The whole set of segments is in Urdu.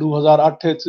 2008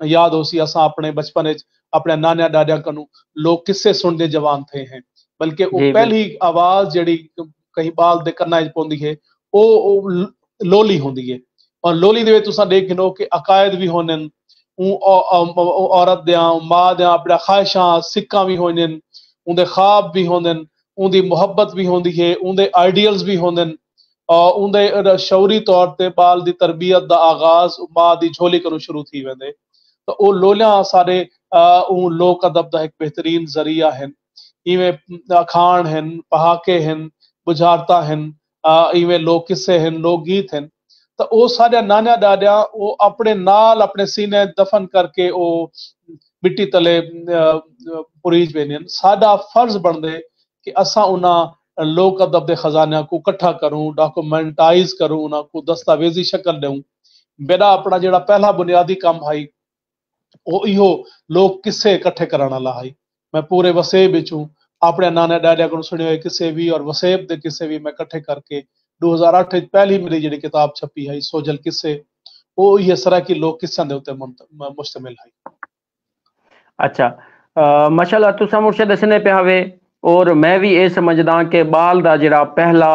یاد ہو سی اساں اپنے بچپن اپنے نانیا ڈاڈیا کنو لوگ قصے سننے جوان تھے ہیں، بلکہ وہ جی پہلی آواز جڑی کہیں بال دے کرنا پوندی ہے وہ لولی ہوندی ہے، اور لولی دے تساں دیکھنو کہ عقائد بھی ہونن، عورت دیاں ماں دیاں اپنے خواہشاں سکاں بھی ہونن، ان دے خواب بھی ہوندن، ان دی محبت بھی ہوندی ہے، ان دے آئیڈیلز بھی ہوندن، اور ان دے شعوری طور تے بال دی تربیت دا آغاز ماں دی جھولی کرو شروع تھی ویندے۔ تو او لولیاں سارے اون لوک ادب دا ایک بہترین ذریعہ ہیں، ایویں اکھان ہیں، پہاکے ہیں، بجھارتا ہیں، ایویں لوک قصے ہیں، لوک گیت ہیں، تو او سارے نانیا ڈاڈیا او اپنے نال اپنے سینے دفن کر کے او مٹی تلے پریج وینن۔ ساڈا فرض بن دے کہ اساں انہاں لوک ادب دے خزانیاں کو کٹھا کروں، ڈاکومنٹائز کروں، انہاں کو دستاویزی شکل دوں۔ میرا اپنا جڑا پہلا بنیادی کام ہے وہ ایہو لوگ قصے اکٹھے کرانا لا ہے۔ میں پورے وسیب وچوں اپنے نانے ڈاڈیا کو سنے ہوئے قصے بھی اور وسیب دے قصے بھی میں اکٹھے کر کے 2008 پہلی میری جڑی کتاب چھپی ہے سوجل قصے، وہ یہ سرا کی لوگ قصے دے اوتے مشتمل ہے۔ اچھا ماشاءاللہ تساں مرشد دسنے پہ ہوئے، اور میں بھی یہ سمجھدا کہ بال دا جڑا پہلا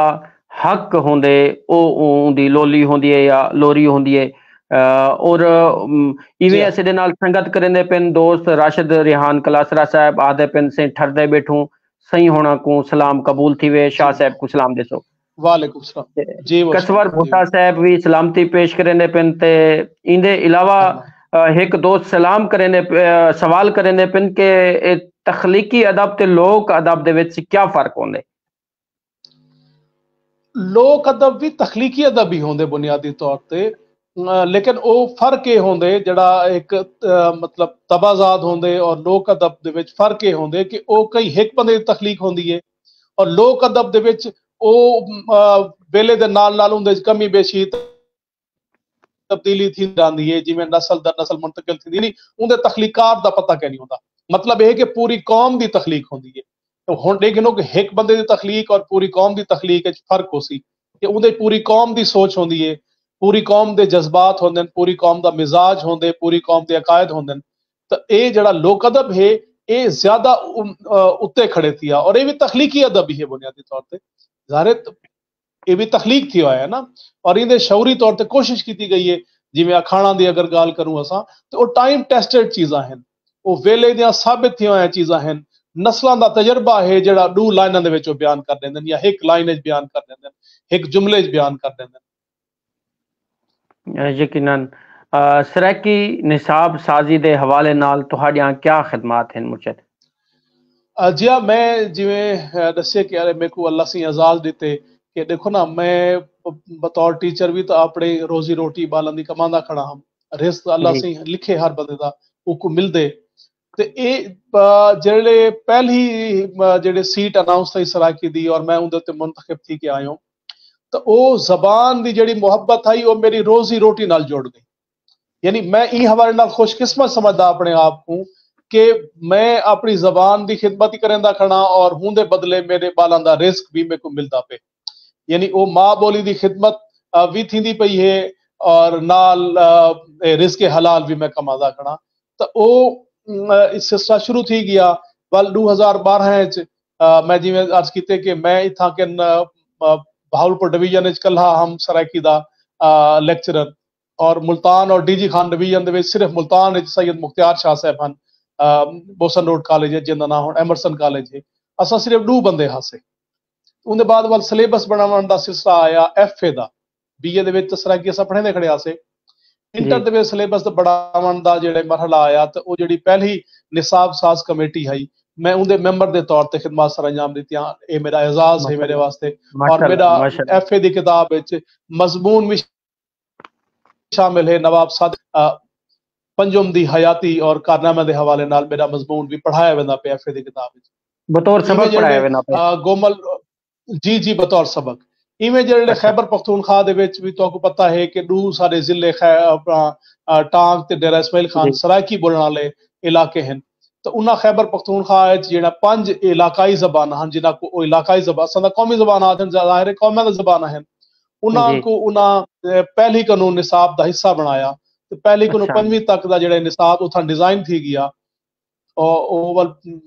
حق ہوندے او دی لولی ہوندی ہے یا لوری ہوندی ہے، اور ایویں اسے دے نال سنگت کرندے پن دوست راشد ریحان کلاسرا صاحب آدھے پن سے ٹھردے بیٹھوں صحیح ہونا کو سلام قبول تھی وے، شاہ صاحب کو سلام دسو۔ وعلیکم السلام جی، کسور بھٹا صاحب بھی سلامتی پیش کرنے پن تے ایندے علاوہ ایک دوست سلام کرنے سوال کرنے پن کہ تخلیقی ادب تے لوک ادب دے وچ کیا فرق ہوندے؟ لوک ادب بھی تخلیقی ادب بھی ہوندے بنیادی طور تے، لیکن او فرق یہ ہوندے جڑا ایک مطلب تبازاد ہوندے اور لوک ادب دے وچ فرق یہ ہوندے کہ او کئی ایک بندے دی تخلیق ہوندی ہے، اور لوک ادب دے وچ او ویلے دے نال نال اندے کمی بیشی تبدیلی تھی جاندی ہے، جی میں نسل در نسل منتقل تھی نہیں اندے تخلیقات دا پتہ کہ نہیں ہوندا۔ مطلب یہ کہ پوری قوم دی تخلیق ہوندی ہے، ہن دیکھنو کہ ایک بندے دی تخلیق اور پوری قوم دی تخلیق وچ فرق ہو سی کہ اندے پوری قوم دی سوچ ہوندی ہے، پوری قوم دے جذبات ہوندے، پوری قوم دا مزاج ہوندے، پوری قوم دے عقائد ہوندے۔ تو اے جڑا لوک ادب ہے اے زیادہ اتے کھڑے تھیا، اور اے بھی تخلیقی ادب ہی ہے بنیادی طور تے، ظاہر یہ بھی تخلیق تھی ہوا ہے نا، اور اندے شعوری طور تے کوشش کی گئی ہے، جی میں اکھانا دی اگر گال کروں اساں تو وہ ٹائم ٹیسٹڈ چیزاں ہیں، وہ ویلے دیاں ثابت تھی ہوئے چیزاں ہیں، نسلاں دا تجربہ ہے جڑا دو لائناں دے وچ بیان کر دیندن یا ایک لائن وچ بیان کر دیندن، ایک جملے وچ بیان کر دیندن۔ یقیناً سرائکی نصاب سازی دے حوالے نال تہاڈیاں کیا خدمات ہیں مرشد؟ جی ہاں، میں جویں دسے کہ میرے کو اللہ سے اعزاز دیتے کہ دیکھو نا میں بطور ٹیچر بھی تو اپنے روزی روٹی بالن دی کماندا کھڑا ہم، رزق اللہ سے لکھے ہر بندے دا او کو مل دے تے اے جڑے پہلی جڑے سیٹ اناؤنس تھی سرائکی دی اور میں اندر تے منتخب تھی کہ آئے ہوں، تو او زبان دی جڑی محبت آئی وہ میری روزی روٹی نال جوڑ گئی۔ یعنی میں ای حوالے نال خوش قسمت سمجھدا اپنے آپ کو کہ میں اپنی زبان دی خدمت ہی کرندا کھڑا اور ہوں دے بدلے میرے بالاں دا رزق بھی میرے کو ملدا پے، یعنی او ماں بولی دی خدمت بھی تھیندی پئی ہے اور نال رزق حلال بھی میں کمادا کھڑا۔ تو او اس سلسلہ شروع تھی گیا ول 2012 میں جی میں عرض کیتے کہ میں اتھاں کے بہاولپور ڈویژن وچ کلھا ہم سرائکی دا لیکچرر، اور ملتان اور ڈی جی خان ڈویژن دے وچ صرف ملتان وچ سید مختار شاہ صاحب ہن، بوسن روڈ کالج ہے جن دا نام ہن ایمرسن کالج ہے، اساں صرف 2 بندے ہاسے۔ ان دے بعد ول سلیبس بناون دا سلسلہ آیا ایف اے دا، بی اے دے وچ سرائکی اساں پڑھنے کھڑے ہاسے، انٹر دے وچ سلیبس بڑھاون دا جڑے مرحلہ آیا تو وہ جڑی پہلی نصاب ساز کمیٹی ہے میں ان دے ممبر دے طور تے خدمات سر انجام دیتیاں، اے میرا اعزاز ہے میرے واسطے، اور میرا ایف اے دی کتاب وچ مضمون بھی شامل ہے نواب صادق پنجم دی حیاتی اور کارنامے دے حوالے نال میرا مضمون بھی پڑھایا ویندا پیا ایف اے دی کتاب وچ بطور سبق پڑھایا ویندا پیا گومل جی بطور سبق۔ ایویں جڑے خیبر پختونخوا دے وچ بھی تو کو پتہ ہے کہ 2 سارے ضلع ٹانگ تے ڈیرہ اسماعیل خان سرائکی بولن والے علاقے ہیں، تو انہاں خیبر پختونخوا وچ جڑا 5 علاقائی زبان ہیں جنہاں کو علاقائی زبان سدا قومی زبانات ہیں، ظاہر ہے قومیاں دی زبان ہیں، انہاں کو انہاں پہلی قانون نصاب دا حصہ بنایا ਤੇ ਪਹਿਲੀ ਕੋਲੋਂ ਅੱਛਾ 5ਵੀਂ ਤੱਕ ਦਾ ਜਿਹੜਾ ਨਿਸਾਬ ਉਥਾਂ ਡਿਜ਼ਾਈਨ ਥੀ ਗਿਆ ਉਹ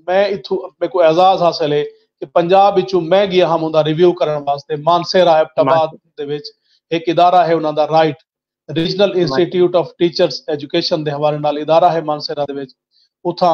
ਮੈਂ ਇਥੋਂ ਮੇਰੇ ਕੋ ਐਜ਼ਾਜ਼ ਹਾਸਲ ਹੈ ਕਿ ਪੰਜਾਬ ਵਿੱਚੋਂ ਮੈਂ ਗਿਆ ਹਾਂ ਉਹਦਾ ਰਿਵਿਊ ਕਰਨ ਵਾਸਤੇ ਮਾਨਸੇਰਾ ਐਬਟਾਬਾਦ ਦੇ ਵਿੱਚ ਇੱਕ ਇਦਾਰਾ ਹੈ ਉਹਨਾਂ ਦਾ ਰਾਈਟ regional institute of teachers education ਦੇ ਹਵਾਲੇ ਨਾਲ ਇਦਾਰਾ ਹੈ ਮਾਨਸੇਰਾ ਦੇ ਵਿੱਚ ਉਥਾਂ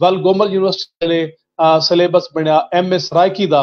ਵਲ ਗੋਮਲ ਯੂਨੀਵਰਸਿਟੀ ਦੇ ਸਿਲੇਬਸ ਬਣਿਆ ਐਮਏ ਸਰਾਇਕੀ ਦਾ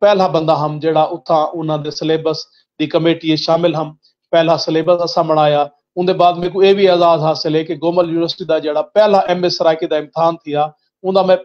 ਪਹਿਲਾ ਬੰਦਾ ਹਮ ਜਿਹੜਾ ਉਥਾਂ ਉਹਨਾਂ ਦੇ ਸਿਲੇਬਸ ਦੀ ਕਮੇਟੀ ਸ਼ਾਮਿਲ ਹਮ ਪਹਿਲਾ ਸਿਲੇਬਸ ਅਸਾਂ ਬਣਾਇਆ ਉਹਦੇ ਬਾਅਦ ਮੇਰੇ ਕੋ ਇਹ ਵੀ ਆਜ਼ਾਦ ਹਾਸਿਲ ਹੈ ਕਿ ਗੋਮਲ ਯੂਨੀਵਰਸਿਟੀ ਦਾ ਜਿਹੜਾ ਪਹਿਲਾ ਐਮਏ ਸਰਾਇਕੀ ਦਾ ਇਮਤਿਹਾਨ ਥਿਆ ਉਹਦਾ ਮੈਂ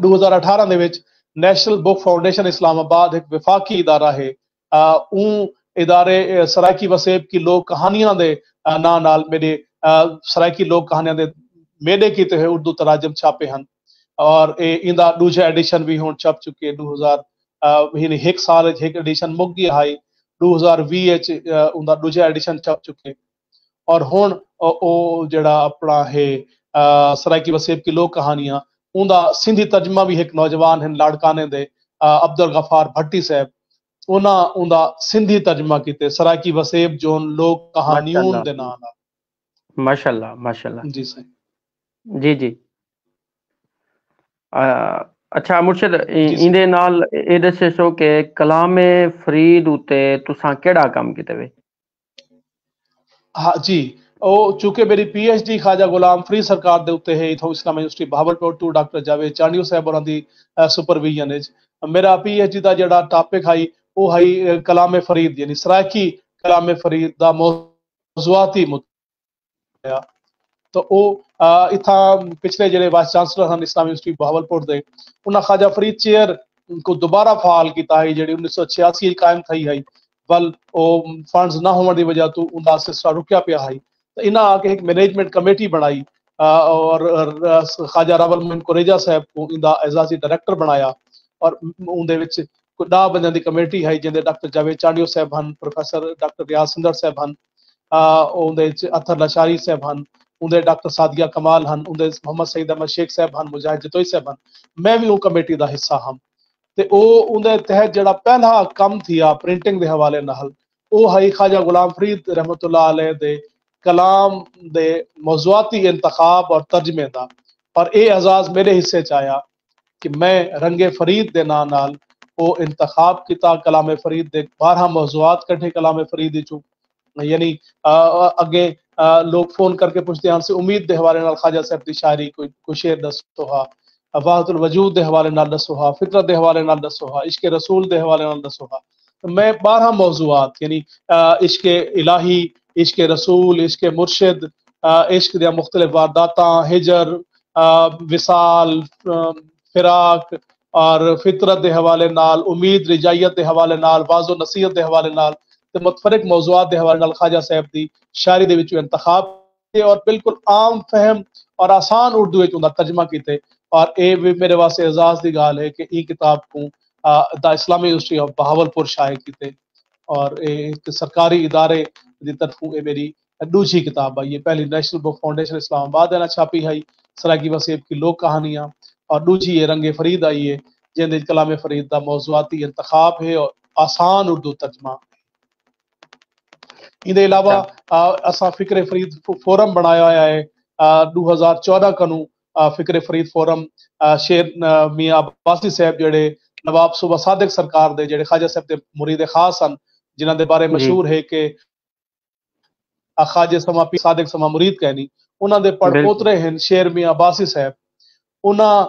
2018 ਦੇ ਵਿੱਚ ਨੈਸ਼ਨਲ ਬੁੱਕ ਫਾਊਂਡੇਸ਼ਨ ਇਸਲਾਮਾਬਾਦ ਇੱਕ ਵਿਫਾਕੀ ਇਦਾਰਾ ਹੈ ਉਹ ਇਦਾਰੇ ਸਰਾਇਕੀ ਵਸੇਬ ਕੀ ਲੋਕ ਕਹਾਣੀਆਂ ਦੇ ਨਾਂ ਨਾਲ ਮੇਰੇ ਸਰਾਇਕੀ ਲੋਕ ਕਹਾਣੀਆਂ ਦੇ ਮੇਲੇ ਕੀਤੇ ਹੋਏ ਉਰਦੂ ਤਰਾਜਮ ਛਾਪੇ ਹਨ ਔਰ ਇਹਦਾ ਦੂਜਾ ਐਡੀਸ਼ਨ ਵੀ ਹੁਣ ਛਪ ਚੁੱਕੇ 2000 ਇਹਨੇ ਇੱਕ ਸਾਲ ਵਿੱਚ ਇੱਕ ਐਡੀਸ਼ਨ ਮੁੱਕ ਗਿਆ ਹੈ 2020 ਵਿੱਚ ਉਹਦਾ ਦੂਜਾ ਐਡੀਸ਼ਨ ਛਪ ਚੁੱਕੇ ਔਰ ਹੁਣ ਉਹ ਜਿਹੜਾ ਆਪਣਾ ਹੈ ਸਰਾਇਕੀ ਵਸੇਬ ਕੀ ਲੋਕ ਕਹਾਣੀਆਂ ਉਹਦਾ ਸਿੰਧੀ ਤਰਜਮਾ ਵੀ ਇੱਕ ਨੌਜਵਾਨ ਹਨ ਲਾੜਕਾਨੇ ਦੇ ਅਬਦੁਲ ਗਫਾਰ ਭੱਟੀ ਸਾਹਿਬ ਉਹਨਾਂ ਉਹਦਾ ਸਿੰਧੀ ਤਰਜਮਾ ਕੀਤੇ ਸਰਾਇਕੀ ਵਸੇਬ ਜੋ ਲੋਕ ਕਹਾਣੀਆਂ ਦੇ ਨਾਂ ਨਾਲ ਮਾਸ਼ਾਅੱਲਾ ਮਾਸ਼ਾਅੱਲਾ ਜੀ ਸਹੀ ਜੀ ਜੀ ਅੱਛਾ ਮੁਰਸ਼ਿਦ ਇਹਦੇ ਨਾਲ ਇਹ ਦੱਸੋ ਕਿ ਕਲਾਮੇ ਫਰੀਦ ਉਤੇ ਤੁਸੀਂ ਕਿਹੜਾ ਕੰਮ ਕੀਤਾ ਵੇ ਹਾਂ ਜੀ ਉਹ ਚੁੱਕੇ ਮੇਰੀ PhD ਖਾਜਾ ਗੁਲਾਮ ਫਰੀਦ ਸਰਕਾਰ ਦੇ ਉੱਤੇ ਹੈ ਇਥੋਂ ਇਸਲਾਮੀ ਯੂਨੀਵਰਸਿਟੀ ਬਹਾਵਲਪੁਰ ਤੋਂ ਡਾਕਟਰ ਜਾਵੇਦ ਚਾਂਡੀਓ ਸਾਹਿਬ ਹੋਰਾਂ ਦੀ ਸੁਪਰਵਿਜ਼ਨ ਵਿੱਚ ਮੇਰਾ PhD ਦਾ ਜਿਹੜਾ ਟਾਪਿਕ ਹੈ ਉਹ ਹੈ ਕਲਾਮੇ ਫਰੀਦ ਯਾਨੀ ਸਰਾਇਕੀ ਕਲਾਮੇ ਫਰੀਦ ਦਾ ਮੌਜ਼ੂਆਤੀ ਮੁੱਦਾ تو او اتھا پچھلے جڑے وائس چانسلر ہیں اسلامی یونیورسٹی بہاولپور دے انہاں خواجہ فرید چیئر کو دوبارہ فعال کیتا ہے جڑی 1986 قائم تھئی ہے ول او فنڈز نہ ہون دی وجہ تو ان دا سسٹم رکیا پیا ہے تو انہاں آ کے ایک مینجمنٹ کمیٹی بنائی اور خواجہ راول مومن کوریجا صاحب کو ان دا اعزازی ڈائریکٹر بنایا اور ان دے وچ کوئی 10 بندیاں دی کمیٹی ہے جن دے ڈاکٹر جاوید چانڈیو صاحب ہن پروفیسر ڈاکٹر ریاض سندر صاحب ہن ان دے وچ اطہر لشاری صاحب ہن اندر ڈاکٹر سادیہ کمال ہن اندر محمد سعید احمد شیخ صاحب ہن مجاہد جتوئی صاحب ہن میں بھی وہ کمیٹی دا حصہ ہاں تے او اندر تحت جڑا پہلا کم تھیا پرنٹنگ دے حوالے نال او ہے خواجہ غلام فرید رحمت اللہ علیہ دے کلام دے موضوعاتی انتخاب اور ترجمے دا اور اے اعزاز میرے حصے چایا کہ میں رنگ فرید دے نا نال او انتخاب کیتا کلام فرید دے 12 موضوعات کٹھے کلام فرید چوں یعنی اگے لوگ فون کر کے پوچھتے ہیں سے امید دے حوالے نال خواجہ صاحب دی شاعری کوئی شعر دسو ہا وحدت الوجود دے حوالے نال دسو ہا فطرت دے حوالے نال دسو ہا عشق رسول دے حوالے نال دسو ہا میں 12 موضوعات یعنی عشق الہی عشق رسول عشق مرشد عشق دے مختلف وارداتاں ہجر وصال فراق اور فطرت دے حوالے نال امید رجائیت دے حوالے نال واعظ و نصیحت دے حوالے نال تے متفرق موضوعات دے حوالے نال خواجہ صاحب دی شاعری دے وچ انتخاب اور بالکل عام فہم اور آسان اردو وچ اوندا ترجمہ کیتے اور اے بھی میرے واسطے اعزاز دی گال ہے کہ ای کتاب کو دا اسلامی یونیورسٹی آف بہاولپور شائع کیتے اور ایک سرکاری ادارے دی طرفوں اے میری دوسری کتاب ہے یہ پہلی نیشنل بک فاؤنڈیشن اسلام آباد نے چھاپی ہے سراکی وسیب کی لوک کہانیاں اور دوسری یہ رنگ فرید آئی ہے جن دے کلام فرید دا موضوعاتی انتخاب ہے اور آسان اردو ترجمہ ان دے علاوہ اساں فکر فرید فورم بنایا ہوا ہے 2014 کنو فکر فرید فورم شیر میاں عباسی صاحب جڑے نواب صوبہ صادق سرکار دے جڑے خواجہ صاحب دے مرید خاص ہیں جنہاں دے بارے مشہور ہے کہ خواجہ سما پی صادق سما مرید کہنی انہاں دے پڑ پوترے ہیں شیر میاں عباسی صاحب انہاں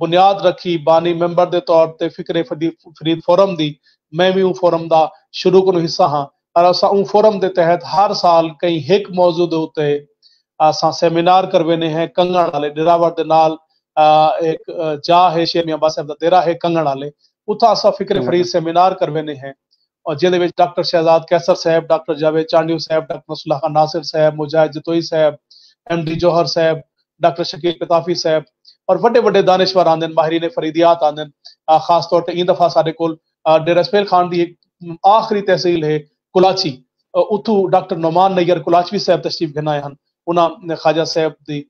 بنیاد رکھی بانی ممبر دے طور تے فکر فرید فورم دی میں بھی فورم دا شروع کو حصہ ہاں اور اساں اون فورم دے تحت ہر سال کئی ایک موضوع دے اوتے اساں سیمینار کروینے ہیں کنگن والے ڈراور دے نال ایک جا ہے شیر میاں عباس صاحب دا ڈیرا ہے کنگن والے اتھا اساں فکر فرید سیمینار کروینے ہیں اور جن دے وچ ڈاکٹر شہزاد کیسر صاحب ڈاکٹر جاوید چانڈیو صاحب ڈاکٹر نصر اللہ خان ناصر صاحب مجاہد جتوئی صاحب MD جوہر صاحب ڈاکٹر شکیل پتافی صاحب اور بڑے بڑے دانشور آندن ماہرین فریدیات آندن خاص طور تے این دفعہ سارے کول ڈیرہ اسماعیل خان دی آخری تحصیل ہے کلاچی اتھو ڈاکٹر نعمان نیار کلاچوی صاحب تشریف گھنائے ہیں انہاں خواجہ صاحب دی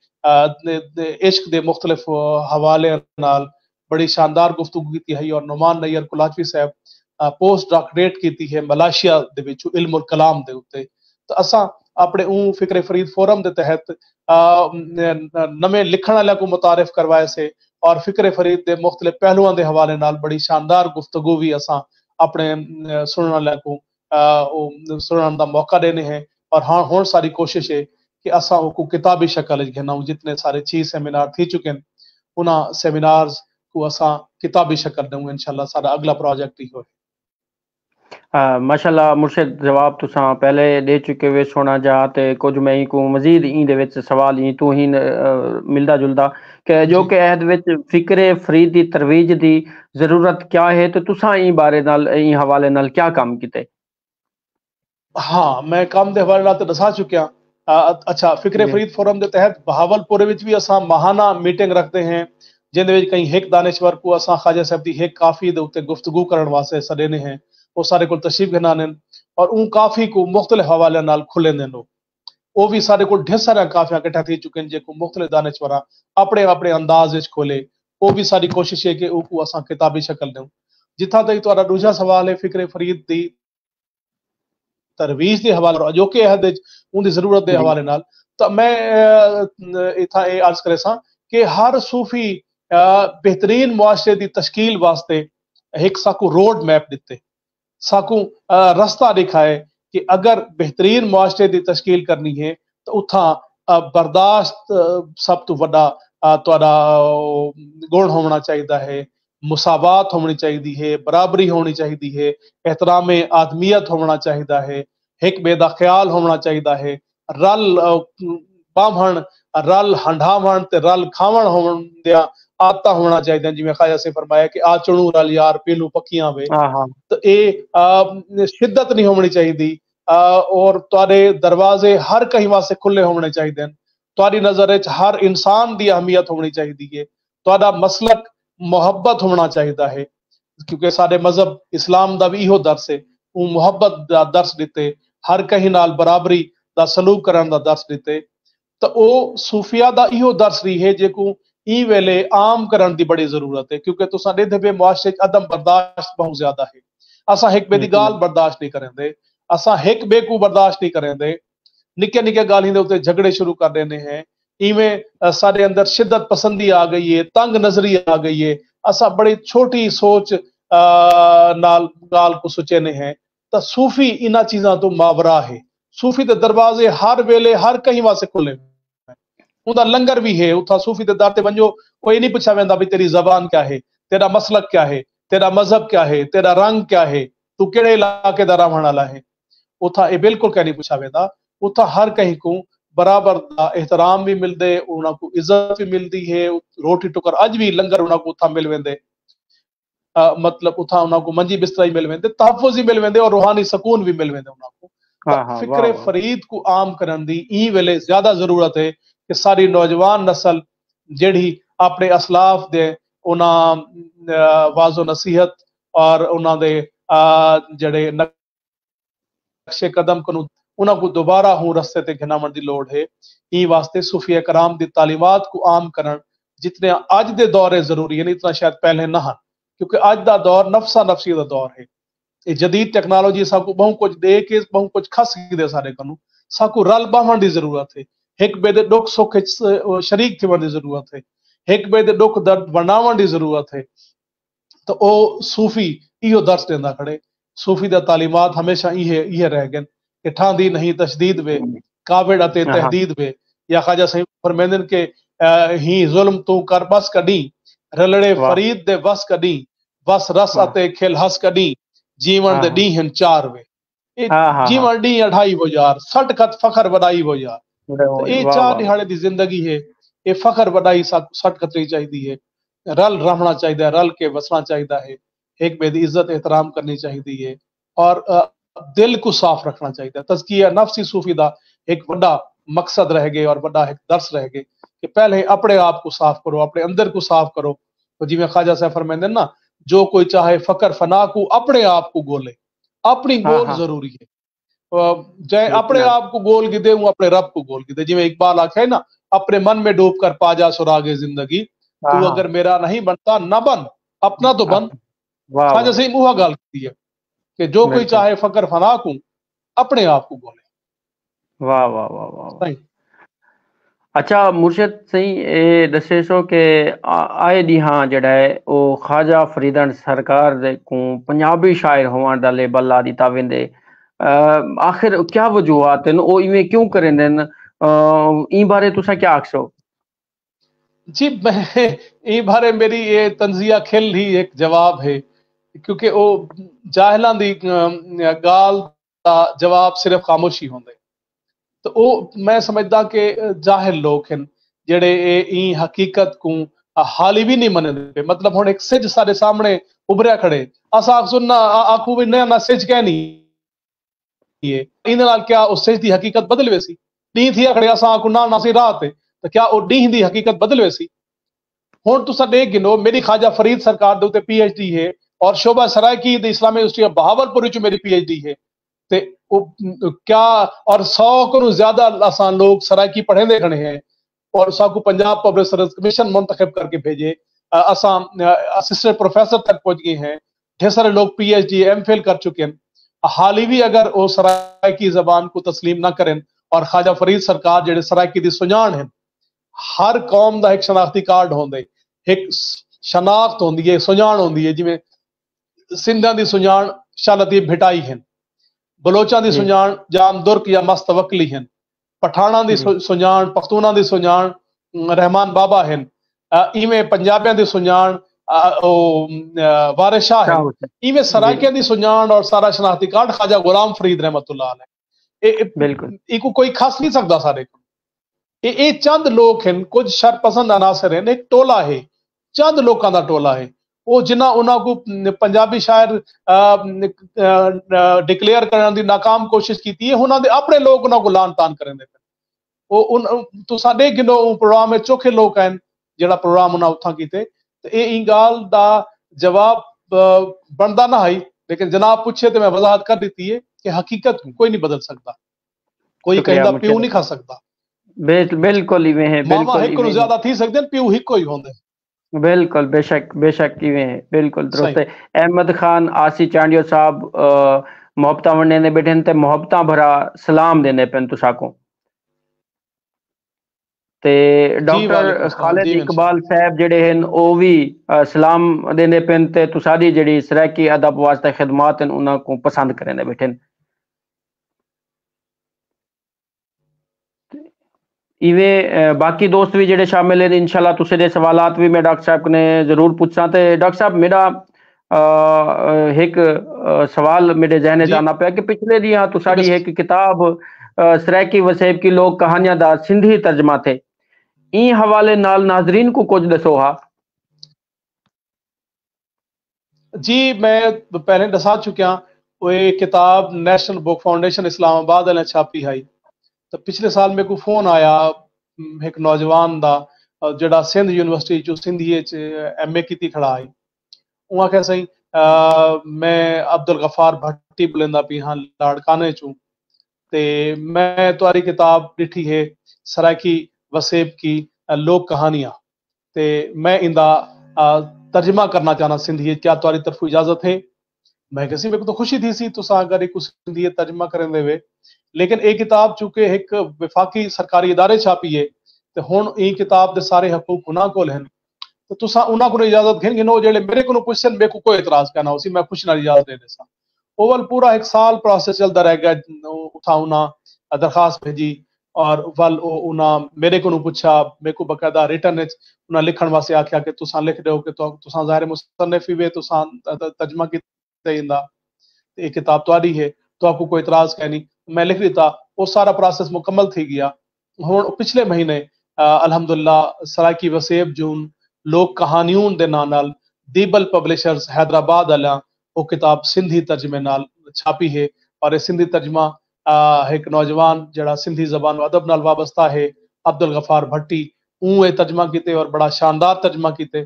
عشق دے مختلف حوالے نال بڑی شاندار گفتگو کی ہے اور نعمان نیار کلاچوی صاحب پوسٹ ڈاکٹریٹ کیتی ہے ملائیشیا دے وچ علم الکلام دے اوتے تو اساں اپنے اون فکر فرید فورم دے تحت نمے لکھن والے کو متعارف کروائے سے اور فکر فرید دے مختلف پہلوؤں دے حوالے نال بڑی شاندار گفتگو بھی اساں اپنے سنن والے کو سنن دا موقع دینے ہیں اور ہاں ہون ساری کوشش ہے کہ اساں کو کتابی شکل گھناؤں جتنے سارے 6 سیمینار تھی چکے ہیں انہاں سیمینارز کو اساں کتابی شکل دوں انشاءاللہ سارا اگلا پروجیکٹ ہی ہوئے ماشاءاللہ مرشد جواب تساں پہلے دے چکے ہوئے سونا جا تے کچھ میں کو مزید این دے وچ سوال ہی تو ہی ملدا جلدا کہ جو جی کہ عہد وچ فکر فرید دی ترویج دی ضرورت کیا ہے تو تساں این بارے نال این حوالے نال کیا کام کیتے؟ ہاں میں کام دے حوالے نال تے دسا چکیا. اچھا فکر جی فرید فورم دے تحت بہاول پور وچ بھی اساں ماہانہ میٹنگ رکھتے ہیں جن وچ کئی ایک دانشور کو اساں خواجہ صاحب دی ایک کافی دے اوتے گفتگو کرن واسطے سدینے ہیں. وہ سارے کو تشریف گھنانے اور اون کافی کو مختلف حوالے نال کھلے دین. وہ بھی سارے کو ڈھیر سارا کافیاں کٹھا تھی چکے ہیں جو مختلف دانشوراں اپنے اپنے انداز وچ کھولے. وہ بھی ساری کوشش ہے کہ او کو اساں کتابی شکل دوں. جتھا تک تہاڈا دوسرا سوال ہے فکر فرید دی ترویج کے حوالے جو کہ عہد ان کی ضرورت کے جی حوالے نال تو میں اتھا یہ عرض کرے سا کہ ہر صوفی بہترین معاشرے دی تشکیل واسطے ایک ساکو روڈ میپ دیتے ساکو رستہ دکھائے کہ اگر بہترین معاشرے دی تشکیل کرنی ہے تو اتھا برداشت سب تو وڈا تہاڈا گن ہونا چاہیے ہے. مساوات ہونی چاہیے ہے, برابری ہونی چاہیے ہے, احترام آدمیت ہونا چاہیے ہے, ایک بے دا خیال ہونا چاہیے ہے, رل باہن رل ہنڈاون تے رل کھاون ہون دیا آتا ہونا چاہیے. جی میں خواجہ سے فرمایا کہ آ چڑوں رل یار پیلو پکیاں وے ہاں ہاں تو اے شدت نہیں ہونی چاہیے اور تواڈے دروازے ہر کہیں واسطے کھلے ہونے چاہیے. تواڈی نظر وچ ہر انسان دی اہمیت ہونی چاہیے ہے. تواڈا مسلک محبت ہونا چاہیے ہے کیونکہ سارے مذہب اسلام دا بھی ایہو درس ہے. وہ محبت دا درس دیتے ہر کہیں نال برابری دا سلوک کرن دا درس دیتے تو او صوفیہ دا ایہو درس رہی ہے جے کو ای ویلے عام کرن دی بڑی ضرورت ہے کیونکہ تساں دیکھدے پے معاشرے عدم برداشت بہت زیادہ ہے. اساں ایک بے دی بالکل گال برداشت نہیں کریں دے, اساں ایک بے کو برداشت نہیں کریں دے, نکے نکے گالیاں دے اوتے جھگڑے شروع کر دینے ہیں. ایویں سارے اندر شدت پسندی آ گئی ہے, تنگ نظری آ گئی ہے. اساں بڑی چھوٹی سوچ نال گال کو سچے ہیں تو صوفی انہاں چیزاں تو ماورا ہے. صوفی دے دروازے ہر ویلے ہر کہیں واسطے کھلے اوندا لنگر بھی ہے. اتھا صوفی دے در تے ونجو کوئی نہیں پوچھا ویندا بھی تیری زبان کیا ہے, تیرا مسلک کیا ہے, تیرا مذہب کیا ہے, تیرا رنگ کیا ہے, تو کیڑے علاقے دا رہن والا ہے. اتھا یہ بالکل کیا نہیں پوچھا ویندا. اتھا ہر کہیں کو برابر دا احترام بھی ملدے, انہاں کو عزت بھی ملدی ہے. روٹی ٹکر اج بھی لنگر انہاں کو اتھا مل ویندے, مطلب اتھا انہاں کو منجی بستر ہی مل ویندے, تحفظ ہی مل ویندے اور روحانی سکون بھی مل ویندے انہاں کو. ہاں ہاں فکر واہ واہ فرید کو عام کرن دی ای ویلے زیادہ ضرورت ہے کہ ساری نوجوان نسل جیڑی اپنے اسلاف دے انہاں واض و نصیحت اور انہاں دے جڑے نقش قدم کنو انہاں کو دوبارہ ہوں رستے تے گھناون دی لوڑ ہے. ای واسطے صوفیہ کرام دی تعلیمات کو عام کرن جتنے اج دے دور ضروری ہے نہیں اتنا شاید پہلے نہ کیونکہ اج دا دور نفسا نفسی دا دور ہے. یہ جدید ٹیکنالوجی سا کو بہت کچھ دے کے بہت کچھ کھس دے سارے کنو سا کو رل باہن دی ضرورت ہے. ایک بے دے دکھ سکھ شریک تھون دی ضرورت ہے, ایک بے دے دکھ درد ورناون دی ضرورت ہے. تو او صوفی ایو درس دیندا کھڑے. صوفی دا تعلیمات ہمیشہ یہ رہ گئے کہ ٹھان دی نہیں تشدید وے کابڑ اتے ہاں ہاں تحدید وے یا خواجہ صاحب فرمیندن کہ ہی ظلم تو کر بس کڈی رلڑے واہ فرید دے بس کڈی بس رس واہ اتے کھل ہس کڈی جیون ہاں دے ہاں ڈی ہن چار وے. یہ ہاں ہاں ہاں جیون ڈی اڑھائی ہو یار سٹ خط فخر بڑائی ہو یار. تو یہ واہ چار واہ دہاڑے دی زندگی ہے. یہ فخر بڑائی سٹ کتری چاہیے ہے, رل رہنا چاہیے, رل کے وسنا چاہیے ہے, ایک بے دی عزت احترام کرنی چاہیے ہے اور دل کو صاف رکھنا چاہیے. تزکیہ نفسی صوفی دا ایک بڑا مقصد رہ گئے اور بڑا ایک درس رہ گئے کہ پہلے اپنے آپ کو صاف کرو, اپنے اندر کو صاف کرو. تو جی میں خواجہ صاحب فرمائیں نا جو کوئی چاہے فقر فنا کو اپنے آپ کو گولے, اپنی ہاں گول ہاں ضروری ہے. چاہے اپنے بالکل آپ کو گول کی دے ہوں اپنے رب کو گول کی دے. جی میں اقبال آکھا ہے نا اپنے من میں ڈوب کر پا جا سراغ زندگی, ہاں تو ہاں اگر میرا نہیں بنتا نہ بن اپنا تو بن. واہ خواجہ واہ صحیح موہا گال کی ہے کہ جو کوئی بالکل چاہے فقر فنا کو اپنے آپ کو گولے. واہ واہ واہ واہ واہ. صحیح اچھا مرشد صحیح اے دسے سو کہ آئے ڈیہاں جڑا ہے او خواجہ فریدن سرکار دے کو پنجابی شاعر ہوان دا لیبل لا دیتا ویندے. آخر کیا وجوہات ہیں او ایویں کیوں کریں دین این بارے تساں کیا آکھسو؟ جی میں یہ بارے میری یہ تنزیہ کھل ہی ایک جواب ہے کیونکہ وہ جاہلاں دی گال دا جواب صرف خاموشی ہوندے. تو وہ میں سمجھدا کہ جاہل لوگ ہیں جڑے این حقیقت کو حالی بھی نہیں منن پے. مطلب ہن ایک سج سارے سامنے ابھریا کھڑے اساں سننا آکو بھی نہ سج کہنی ہے این نال کیا اس سج دی حقیقت بدل ویسی ڈی تھی کھڑے اساں آکو نہ ناسی رات تو کیا او ڈی دی حقیقت بدل ویسی. ہن تساں دیکھ گنو میری خواجہ فرید سرکار دے تے پی ایچ ڈی ہے اور شعبہ سرائکی دی اسلامی یونیورسٹی آف بہاولپور وچ میری پی ایچ ڈی ہے. تے کیا اور 100 کو زیادہ آسان لوگ سرائکی پڑھے دے کھڑے ہیں اور سا کو پنجاب پبلک سروس کمیشن منتخب کر کے بھیجے. اساں اسسٹنٹ پروفیسر تک پہنچ گئے ہیں. ڈھیر سارے لوگ P H D M Phil کر چکے ہیں. حالی بھی اگر وہ سرائکی زبان کو تسلیم نہ کریں اور خواجہ فرید سرکار جڑے سرائکی دی سنجان ہیں ہر قوم دا ایک شناختی کارڈ ہوندے ایک شناخت ہوندی ہے سنجان ہوندی ہے. جویں سندھاں دی سنجان شاہ لطیف بھٹائی ہیں بلوچاں دی سنجان جام درک یا مستوکلی ہیں پٹھاناں دی سنجان پختوناں دی سنجان رحمان بابا ہیں ایویں پنجابیاں دی سنجان وارث شاہ ہیں ایویں سرائکیاں دی سنجان اور سارا شناختی کارڈ خواجہ غلام فرید رحمت اللہ علیہ. بالکل کو کوئی خاص نہیں سکتا سارے کو. یہ چند لوگ ہیں کچھ شر پسند عناصر ہیں ایک ٹولا ہے چند لوکاں دا ٹولا ہے وہ جنہ انہاں کو پنجابی شاعر ڈکلیئر کرنے دی ناکام کوشش کیتی ہے انہاں دے اپنے لوگ انہاں کو لان تان کرنے دے وہ تساں دیکھ گنو پروگرام میں چوکھے لوگ ہیں جڑا پروگرام انہاں اتھاں کیتے تے اے گال دا جواب بندا نہ ہے لیکن جناب پوچھے تے میں وضاحت کر دیتی ہے کہ حقیقت کوئی نہیں بدل سکتا کوئی کہندا پیو نہیں کھا سکتا. بالکل ایویں ہے ماما ایک کو زیادہ تھی سکدے پیو ہی کوئی ہوندے. بالکل بے شک ایویں ہے بالکل درست ہے. احمد خان آسی چانڈیو صاحب محبتاں ونڈے نے بیٹھے تے محبتاں بھرا سلام دینے پن تساں کو تے ڈاکٹر خالد اقبال صاحب جڑے ہیں او بھی سلام دینے پن تے تساں دی جڑی سرائکی ادب واسطے خدمات ہیں انہاں کو پسند کرنے بیٹھے. ایویں باقی دوست بھی جڑے شامل ہیں انشاءاللہ تسے دے سوالات بھی میں ڈاکٹر صاحب نے ضرور پوچھاں. تے ڈاکٹر صاحب میرا ایک سوال میرے ذہن وچ آنا پیا کہ پچھلے دیاں تساڈی ایک کتاب سرائکی وسیب کی لوگ کہانیاں دا سندھی ترجمہ تھے این حوالے نال ناظرین کو کچھ دسو. ہاں جی میں پہلے دسا چکیا وہ کتاب نیشنل بک فاؤنڈیشن اسلام آباد نے چھاپی ہے. تو پچھلے سال میرے کو فون آیا ایک نوجوان دا جڑا سندھ یونیورسٹی چو سندھی ایم اے کیتی کھڑا ہے وہاں کہ سائیں میں عبدالغفار بھٹی بلندا پی ہاں لاڑکانے چوں تے میں تمہاری کتاب ڈٹھی ہے سرائکی وسیب کی لوک کہانیاں تے میں اندا ترجمہ کرنا چاہنا سندھی کیا تمہاری طرف اجازت ہے. میں کسی میرے کو تو خوشی تھی سی تو اگر ایک سندھی ترجمہ کریں دے وے لیکن یہ کتاب چونکہ ایک وفاقی سرکاری ادارے چھاپی ہے تو ہن یہ کتاب دے سارے حقوق انہاں کول ہیں تو تساں انہاں کو اجازت گھن گنو جڑے میرے کو پوچھن میرے کو کوئی اعتراض کرنا ہو سی میں خوش نال اجازت دے دیساں. اول پورا ایک سال پروسیس چلتا رہ گیا اتھا انہاں درخواست بھیجی اور ول انہاں میرے کو پوچھا میرے کو باقاعدہ ریٹرن انہاں لکھن واسطے آکھیا کہ تساں لکھ دیو کہ تساں ظاہر مصنف وے تساں ترجمہ کیتے ایندا یہ کتاب تہاڈی ہے تو آپ کو کوئی اعتراض کہ نہیں. میں لکھ دیتا وہ سارا پروسیس مکمل تھی گیا. ہن پچھلے مہینے الحمدللہ سرائکی وسیب جون لوک کہانیوں دے نال دیبل پبلشرز حیدرآباد والا وہ کتاب سندھی ترجمے نال چھاپی ہے اور یہ سندھی ترجمہ ایک نوجوان جڑا سندھی زبان و ادب نال وابستہ ہے عبدالغفار بھٹی یہ ترجمہ کیتے اور بڑا شاندار ترجمہ کیتے.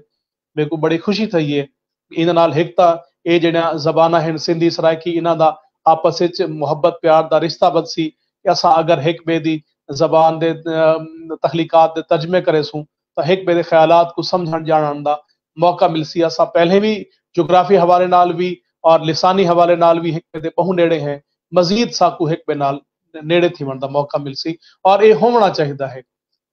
میرے کو بڑی خوشی تھی ہے ان نال ایک تا یہ جڑا زبانہ ہیں سندھی سرائکی انہاں دا آپس وچ محبت پیار دا رشتہ بدسی کہ اساں اگر ایک بے دی زبان دے تخلیقات دے ترجمے کرے سوں تو ایک بے دے خیالات کو سمجھن جانن دا موقع ملسی. اساں پہلے بھی جغرافی حوالے نال بھی اور لسانی حوالے نال بھی ایک بے دے بہو نیڑے ہیں مزید ساکو ایک بے نال نیڑے تھی ون دا موقع ملسی اور یہ ہونا چاہیے ہے.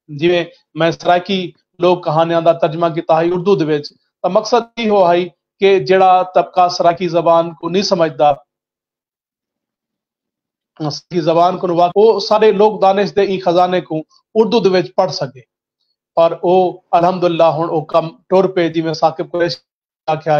جی میں سرائکی لوگ کہانیاں دا ترجمہ کیتا ہے اردو دے وچ تو مقصد یہ ہو ہے کہ جڑا طبقہ سرائکی زبان کو نہیں سمجھدا کی زبان کو وہ سارے لوگ دانش دے ای خزانے کو اردو دے وچ پڑھ سکے اور او الحمدللہ ہن او کم ٹور پہ جی میں ثاقب قریش آکھیا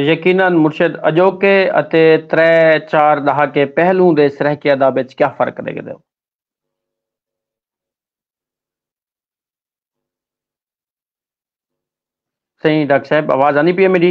ਯਕੀਨਨ ਮੁਰਸ਼ਿਦ ਅਜੋਕੇ ਅਤੇ 3-4 ਦਹਾਕੇ ਪਹਿਲੂ ਦੇ ਸਰਾਇਕੀ ਅਦਾ ਵਿੱਚ ਕੀ ਫਰਕ ਦੇਖਦੇ ਹੋ? ਸਹੀ ਡਾਕਟਰ ਸਾਹਿਬ ਆਵਾਜ਼ ਆਣੀ ਪਈ ਹੈ ਮੇਰੀ?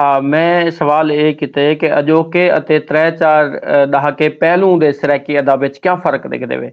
ਹਾਂ ਮੈਂ ਸਵਾਲ ਇਹ ਕੀਤਾ ਹੈ ਕਿ ਅਜੋਕੇ ਅਤੇ 3-4 ਦਹਾਕੇ ਪਹਿਲੂ ਦੇ ਸਰਾਇਕੀ ਅਦਾ ਵਿੱਚ ਕੀ ਫਰਕ ਦੇਖਦੇ ਵੇ?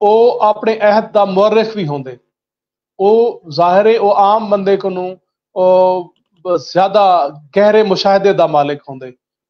ਉਹ ਆਪਣੇ ਅਹਿਦ ਦਾ ਮੁਅਰਖ ਵੀ ਹੁੰਦੇ। ਉਹ ਜ਼ਾਹਿਰ ਹੈ ਉਹ ਆਮ ਬੰਦੇ ਨੂੰ ਉਹ ਜ਼ਿਆਦਾ ਗਹਿਰੇ ਮੁਸ਼ਾਹਦੇ ਦਾ ਮਾਲਿਕ ਹੁੰਦੇ।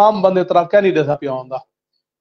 ਆਮ ਬੰਦੇ ਤਰ੍ਹਾਂ ਕਹਿ ਨਹੀਂ ਦੇਦਾ ਪਿਆ ਹੁੰਦਾ।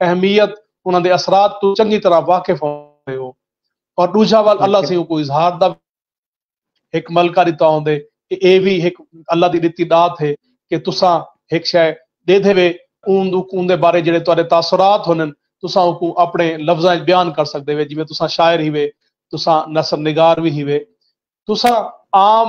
ਅਹਿਮੀਅਤ ਉਹਨਾਂ ਦੇ ਅਸਰਾਤ ਤੋਂ ਚੰਗੀ ਤਰ੍ਹਾਂ ਵਾਕਿਫ ਹੁੰਦੇ ਹੋ। ਔਰ ਦੂਜਾ ਵੱਲ ਅੱਲਾ ਸੇ ਕੋਈ ਇਜ਼ਹਾਰ ਦਾ ਇੱਕ ਮਲਕਾ ਦਿੱਤਾ ਹੁੰਦੇ ਕਿ ਇਹ ਵੀ ਇੱਕ ਅੱਲਾ ਦੀ ਦਿੱਤੀ ਦਾਤ ਹੈ ਕਿ ਤੁਸਾਂ ਇੱਕ ਸ਼ੈ ਦੇ ਦੇਵੇ ਉਹਦੇ ਬਾਰੇ ਜਿਹੜੇ ਤੁਹਾਡੇ ਤਾਸੁਰਾਤ ਹੋਣ ਤੁਸਾਂ ਉਹ ਆਪਣੇ ਲਫ਼ਜ਼ਾਂ 'ਚ ਬਿਆਨ ਕਰ ਸਕਦੇ ਵੇ। ਜਿਵੇਂ ਤੁਸਾਂ ਸ਼ਾਇਰ ਹੀ ਵੇ ਤੁਸਾਂ ਨਸਰ ਨਿਗਾਰ ਵੀ ਹੀ ਵੇ ਤੁਸਾਂ ਆਮ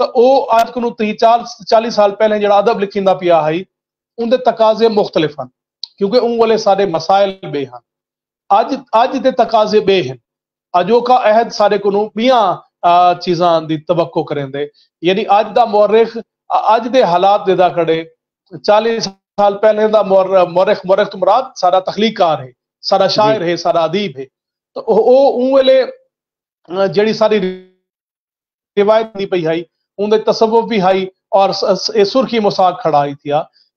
ਤਾਂ ਉਹ ਅੱਜ ਨੂੰ 30-40 ਸਾਲ ਪਹਿਲੇ ਜਿਹੜਾ ਅਦਬ ਲਿਖਿੰਦਾ ਪਿਆ ਹੈ ਉਹਦੇ ਤਕਾਜ਼ੇ ਮੁਖਤਲਿਫ ਹਨ ਕਿਉਂਕਿ ਉਹ ਵਾਲੇ ਸਾਡੇ ਮਸਾਇਲ ਬੇ ਹਨ। ਅੱਜ ਦੇ ਤਕਾਜ਼ੇ ਬੇ ਹਨ। ਅਜੋਕਾ ਅਹਿਦ ਸਾਡੇ ਕੋਲੋਂ ਬੀਆਂ ਚੀਜ਼ਾਂ ਦੀ ਤਵੱਕੋ ਕਰਿੰਦੇ ਯਾਨੀ ਅੱਜ ਦਾ ਮੁਅਰਖ ਅੱਜ ਦੇ ਹਾਲਾਤ ਦੇ ਦਾ ਖੜੇ 40 ਸਾਲ ਪਹਿਲੇ ਦਾ ਮੁਅਰਖ ਤੋਂ ਮੁਰਾਦ ਸਾਡਾ ਤਖਲੀਕਾਰ ਹੈ ਸਾਡਾ ਸ਼ਾਇਰ ਹੈ ਸਾਡਾ ਅਦੀਬ ਹੈ। ਤਾਂ ਉਹ ਵੇਲੇ ਜਿਹੜੀ ਸਾਡੀ ਰਿਵਾਇਤ ਨਹੀਂ ਪਈ ਹੈ ਉਹਦੇ ਤਸਵੁਫ ਵੀ ਹੈ ਔਰ ਇਹ ਸੁਰਖੀ ਮੁਸਾਕ ਖੜਾ ਹੀ ਥਿਆ।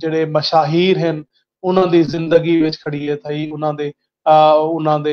ਜਿਹੜੇ ਮਸ਼ਾਹੀਰ ਹਨ ਉਹਨਾਂ ਦੀ ਜ਼ਿੰਦਗੀ ਵਿੱਚ ਖੜੀ ਹੈ ਥਈ, ਉਹਨਾਂ ਦੇ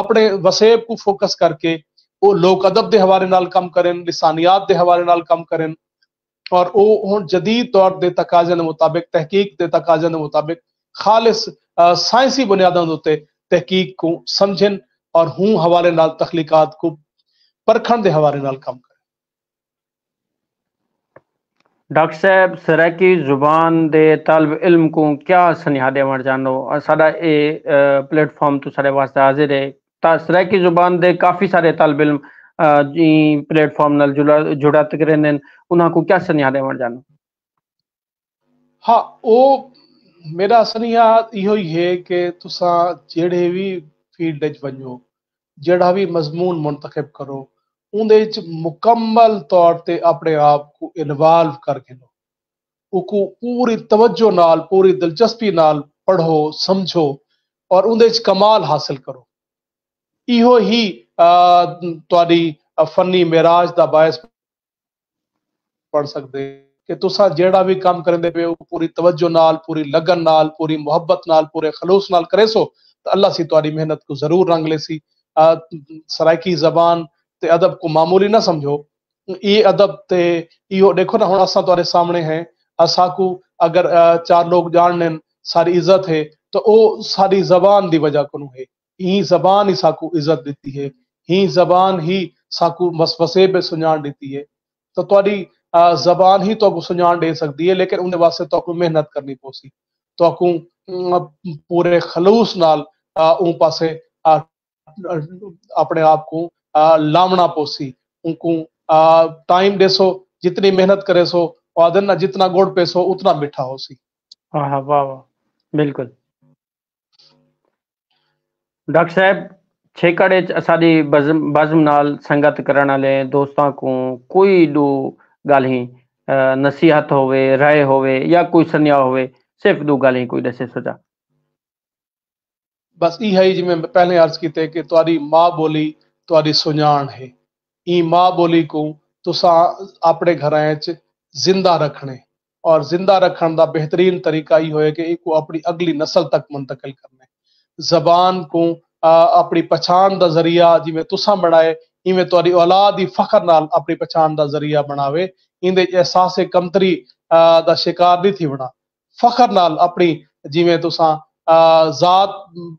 اپنے وسیب کو فوکس کر کے وہ لوک ادب دے حوالے نال کم کریں، لسانیات دے حوالے نال کم کریں، اور وہ ہن جدید طور دے تقاضے دے مطابق، تحقیق دے تقاضے دے مطابق خالص سائنسی بنیادوں تے تحقیق کو سمجھن اور ہوں حوالے نال تخلیقات کو پرکھن دے حوالے نال کم کریں۔ ڈاکٹر صاحب سرائکی زبان دے طالب علم کو کیا سنیہا دیوان جانو؟ ساڈا اے پلیٹ فارم تو سارے واسطے حاضر ہے، سرائکی زبان دے کافی سارے طالب علم جی پلیٹ فارم نال جڑا تکرین انہاں کو کیا سنیہا دیوان جانو؟ ہاں، او میرا سنیہا یہ ہی ہے کہ تساں جڑے بھی فیلڈ وچ ونجو، جڑا بھی مضمون منتخب کرو، اندے وچ مکمل طور تے اپنے آپ کو انوالو کر کے لو، کو پوری توجہ نال، پوری دلچسپی نال پڑھو، سمجھو اور اندے وچ کمال حاصل کرو۔ ایہو ہی تہاڈی فنی معراج دا باعث پڑھ سکدے کہ تساں جیڑا بھی کام کرندے پے ہو پوری توجہ نال، پوری لگن نال، پوری محبت نال، پورے خلوص نال کرے سو تو اللہ سی تہاڈی محنت کو ضرور رنگ لے سی۔ سرائکی زبان تے ادب کو معمولی نہ سمجھو، یہ ادب تے ایو دیکھو نا، ہن اساں تہاڈے سامنے ہیں، اساں کو اگر چار لوگ جان لین ساری عزت ہے تو او ساری زبان دی وجہ کنو ہے، ہی زبان ہی ساکو عزت دیتی ہے، ہی زبان ہی ساکو وسوسے پہ سنجان دیتی ہے۔ تو تہاڈی زبان ہی تو کو سنجان دے سکتی ہے، لیکن اندے واسطے تو کو محنت کرنی پوسی، تو کو پورے خلوص نال اون پاسے اپنے آپ کو لامنا پوسی، ان کو ٹائم دے سو، جتنی محنت کرے سو آدن جتنا گوڑ پہ سو اتنا میٹھا ہو سی۔ ہاں واہ واہ، بالکل۔ ڈاکٹر صاحب چھیکڑ اساڈی بزم نال سنگت کرن والے دوستاں کو کوئی دو گل ہی نصیحت ہوئے، رائے ہوئے یا کوئی سنیا ہوئے، صرف دو گل ہی کوئی دسے سجا۔ بس یہ ہے جی میں پہلے عرض کیتے کہ تہاڈی ماں بولی تہاڈی سنجان ہے، ای ماں بولی کو تساں اپنے گھراں وچ زندہ رکھنے، اور زندہ رکھن دا بہترین طریقہ یہ ہوئے کہ ایک کو اپنی اگلی نسل تک منتقل کرنے۔ زبان کو اپنی پہچان دا ذریعہ جی میں تساں بنائے، ایویں تہاڈی اولاد ہی فخر نال اپنی پہچان دا ذریعہ بناوے، ایندے احساس کمتری دا شکار نہیں تھی بنا، فخر نال اپنی جیویں تساں ذات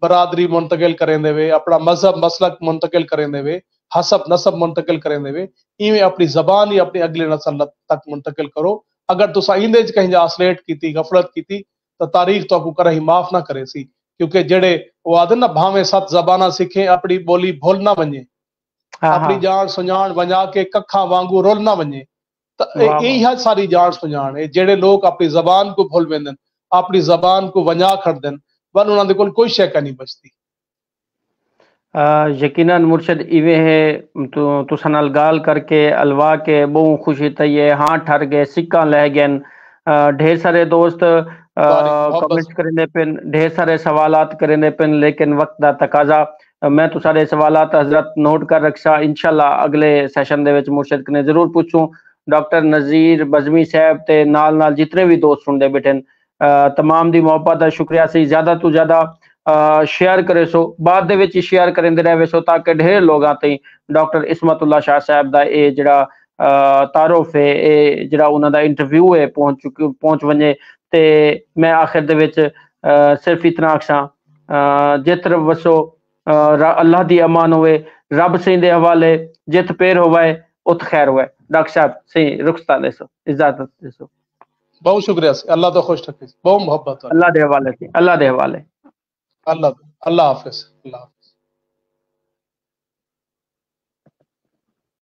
برادری منتقل کریں دے وے، اپنا مذہب مسلک منتقل کریں دے وے، حسب نسب منتقل کریں دے وے، ایویں اپنی زبان ہی اپنی اگلے نسل تک منتقل کرو۔ اگر تساں ایندے وچ کہیں آسلیٹ کیتی، غفلت کیتی تو تاریخ تو کو کرے ہی معاف نہ کرے سی، کیونکہ جڑے وہ آدن نا بھاویں 7 زباناں سکھیں اپنی بولی بھول نہ ونجے، اپنی جان سنجان ونجا کے ککھاں وانگو رول نہ ونجے، تو یہی ہے ساری جان سنجان ہے۔ جڑے لوگ اپنی زبان کو بھول ویندن، اپنی زبان کو ونجا کھڑ دن، ون انہاں دے کول کوئی شے کا نہیں بچتی۔ یقیناً مرشد ایویں ہے تو تساں نال گال کر کے الوا کے بہت خوشی تھی ہے، ہاں ٹھر گئے، سکاں لے گئن، ڈھیر سارے دوست کمنٹس کرنے پن، ڈھیر سارے سوالات کرنے پن، لیکن وقت دا تقاضا، میں تو سارے سوالات حضرت نوٹ کر رکھسا، انشاءاللہ اگلے سیشن دے وچ مرشد کنے ضرور پوچھوں۔ ڈاکٹر نذیر بزمی صاحب تے نال جتنے بھی دوست سن دے بیٹھن، تمام دی محبت دا شکریہ سی، زیادہ تو زیادہ شیئر کرے سو، بعد دے وچ شیئر کریں دے رہے سو تاکہ ڈھیر لوگاں تائیں ڈاکٹر عصمت اللہ شاہ صاحب دا اے جڑا تعارف ہے، اے جڑا انہاں دا انٹرویو ہے پہنچ ونجے۔ تے میں آخر دے وچ صرف اتنا آکھساں، جت رب وسو اللہ دی امان ہوئے، رب سی دے حوالے، جت پیر ہوئے ات خیر ہوئے۔ ڈاکٹر صاحب سی رخصتہ دے سو، اجازت دے سو۔ بہت شکریہ سی، اللہ تو خوش رکھے، بہت محبت، اللہ دے حوالے سی، اللہ دے حوالے، اللہ حافظ، اللہ حافظ۔